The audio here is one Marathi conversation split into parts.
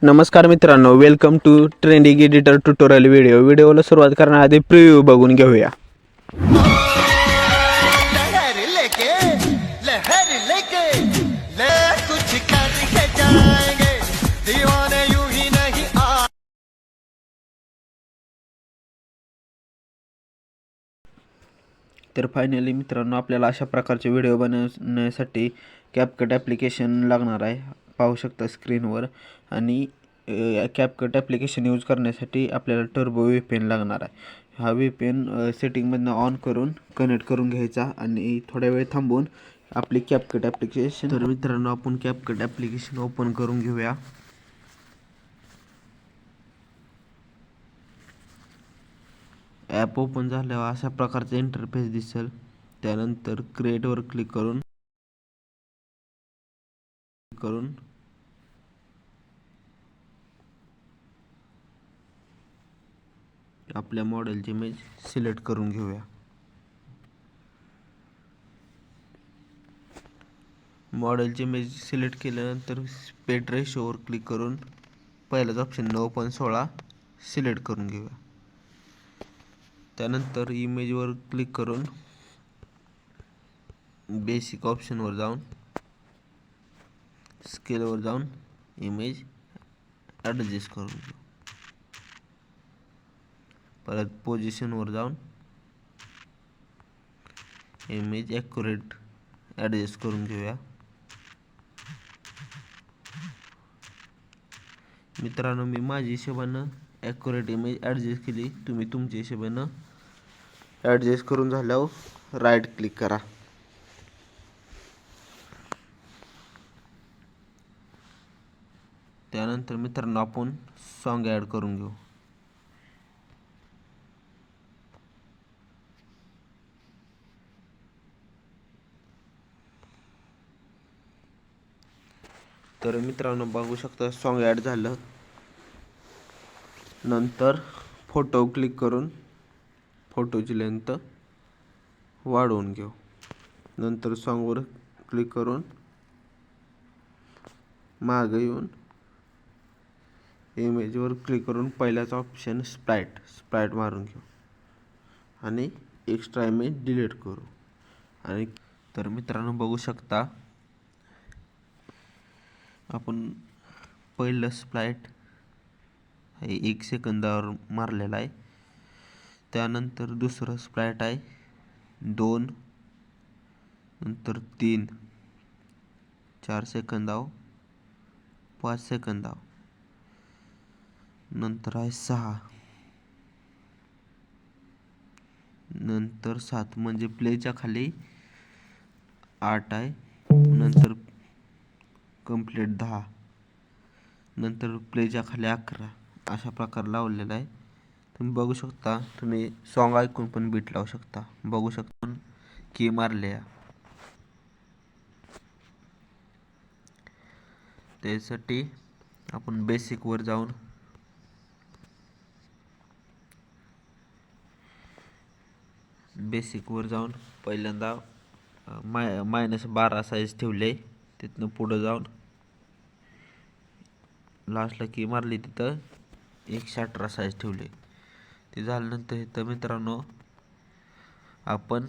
नमस्कार मित्रांनो, welcome to trending editor tutorial व्हिडिओला सुरुवात करण्याआधी प्रिव्ह्यू बघून घेऊया। तर फायनली मित्रांनो, आपल्याला अशा प्रकारचे व्हिडिओ बनवण्यासाठी कॅपकट ॲप्लिकेशन लागणार आहे, पाहू शकता स्क्रीनवर। आणि कॅपकट ॲप्लिकेशन यूज करण्यासाठी आपल्याला टर्बो VPN लागणार आहे। हा VPN सेटिंगमधनं ऑन करून कनेक्ट करून घ्यायचा आणि थोड्या वेळ थांबून आपली कॅपकट ॲप्लिकेशन। तर मित्रांनो, आपण कॅपकट ॲप्लिकेशन ओपन करून घेऊया। ॲप ओपन झाल्यावर अशा प्रकारचा इंटरफेस दिसेल। त्यानंतर क्रिएटवर क्लिक करून आपल्या मॉडेलची इमेज सिलेक्ट करून घेऊया। मॉडेलची इमेज सिलेक्ट केल्यानंतर स्पेट रेशोवर क्लिक करून पहिलाच ऑप्शन 9:16 सिलेक्ट करून घेऊया। त्यानंतर इमेजवर क्लिक करून बेसिक ऑप्शनवर जाऊन स्केलवर जाऊन इमेज ॲडजस्ट करून घेऊ। परत पोझिशनवर जाऊन इमेज ॲक्युरेट ॲडजस्ट करून घेऊया। मित्रांनो, मी माझ्या हिशोबानं ॲक्युरेट इमेज ॲडजस्ट केली, तुम्ही तुमच्या हिशोबानं ॲडजस्ट करून झाल्यावर राईट क्लिक करा। त्यानंतर मित्रांनो, आपण सॉन्ग ॲड करून घेऊ। तर मित्रांनो, बघू शकता सॉन्ग ॲड झालं। नंतर फोटो क्लिक करून फोटोची लेंथ वाढवून घेऊ। नंतर सॉन्गवर क्लिक करून मागे येऊन इमेजवर क्लिक करून पहिलाच ऑप्शन स्प्लाइट मारून घेऊ आणि एक्स्ट्रा इमेज डिलीट करू। आणि तर मित्रांनो, बघू शकता आपण पहिलं स्प्लाइट 1 सेकंदावर मारलेला आहे। त्यानंतर दुसरं स्प्लाइट आहे 2, नंतर 3, 4 सेकंदावर, 5 सेकंदावर, नंतर आहे 6, नंतर 7, म्हणजे प्लेच्या खाली 8 आहे, नंतर कंप्लीट 10, नंतर प्लेच्या खाली 11, अशा प्रकार लावलेला आहे। तुम्ही बघू शकता, तुम्ही सॉन्ग ऐकून पण बीट लावू शकता। बघू शकता की मारले। त्यासाठी आपण बेसिकवर जाऊन पहिल्यांदा -12 साईज ठेवले, तिथनं पुढं जाऊन लास्टला की मारली, तिथं 118 साईज ठेवले। ते झाल्यानंतर इथं मित्रांनो, आपण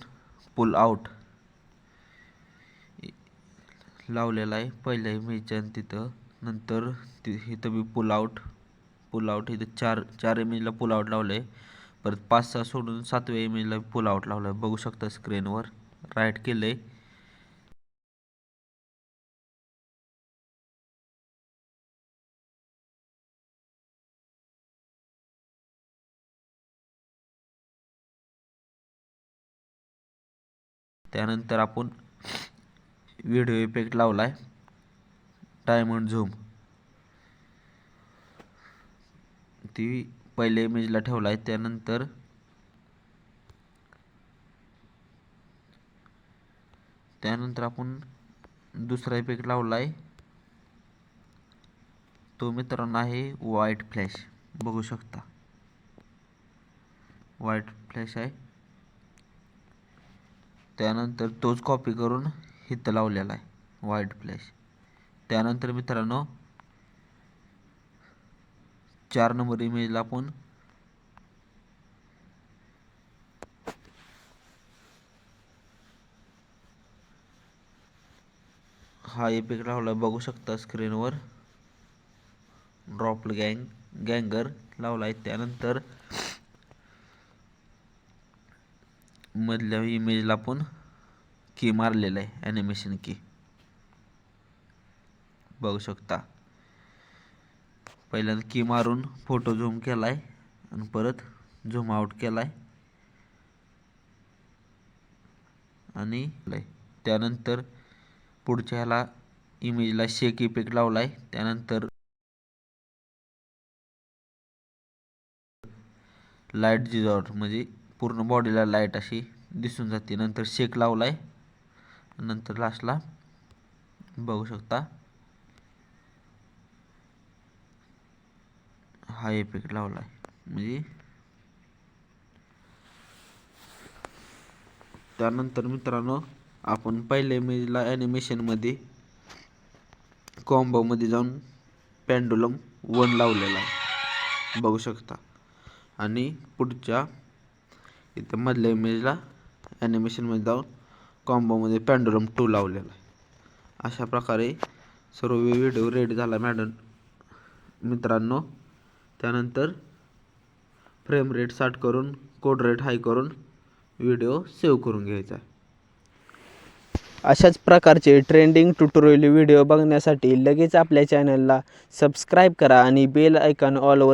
पुल आउट लावलेला आहे पहिल्या इमेजच्या तिथं। नंतर इथं बी पुल आउट इथं चार इमेजला पुल आउट लावलं आहे। परत 5-6 सोडून 7व्या इमेजला पुल आउट लावलं आहे, बघू शकता स्क्रीनवर। राईट केलं आहे। त्यानंतर आपण व्हिडिओ इफेक्ट लावला आहे डायमंड झूम, ती पहिल्या इमेजला ठेवला आहे। त्यानंतर आपण दुसरा इफेक्ट लावला आहे, तो मित्रांनो आहे व्हाईट फ्लॅश, बघू शकता व्हाईट फ्लॅश आहे। त्यानंतर तोच कॉपी करून इथं लावलेला आहे व्हाईट फ्लॅश। त्यानंतर मित्रांनो, 4 नंबर इमेजला आपण हा इफेक्ट लावला बघू शकता स्क्रीनवर. ड्रॉप्ड गँगर लावला आहे. त्यानंतर मधल्या इमेजला आपण की मारलेलं आहे, ॲनिमेशन की बघू शकता. पहिल्यांदा की मारून फोटो झूम केला आहे आणि परत झूम आउट केला आहे आणि त्यानंतर पुढच्या ह्याला इमेजला शेक इफेक्ट लावला आहे. त्यानंतर लाईट जिजावट म्हणजे पूर्ण बॉडीला लाईट अशी दिसून जाते. नंतर शेक लावला आहे. नंतर लास्टला बघू शकता हा इफेक्ट लावला आहे. म्हणजे त्यानंतर मित्रांनो आपण पहिल्या इमेजला ॲनिमेशनमध्ये कॉम्बोमध्ये जाऊन पेंडुलम 1 लावलेला आहे बघू शकता. आणि पुढच्या इथं मधल्या इमेजला ॲनिमेशनमध्ये जाऊन कॉम्बोमध्ये पेंडुलम 2 लावलेला आहे. अशा प्रकारे सर्व व्हिडिओ रेडी झाला मित्रांनो. त्यानंतर फ्रेम रेट 60 करून कोड रेट हाय करून व्हिडिओ सेव्ह करून घ्यायचा आहे. अशाच प्रकारचे ट्रेंडिंग ट्युटोरियल व्हिडिओ बघण्यासाठी लगेच आपल्या चॅनलला सबस्क्राईब करा आणि बेल आयकॉन ऑलवर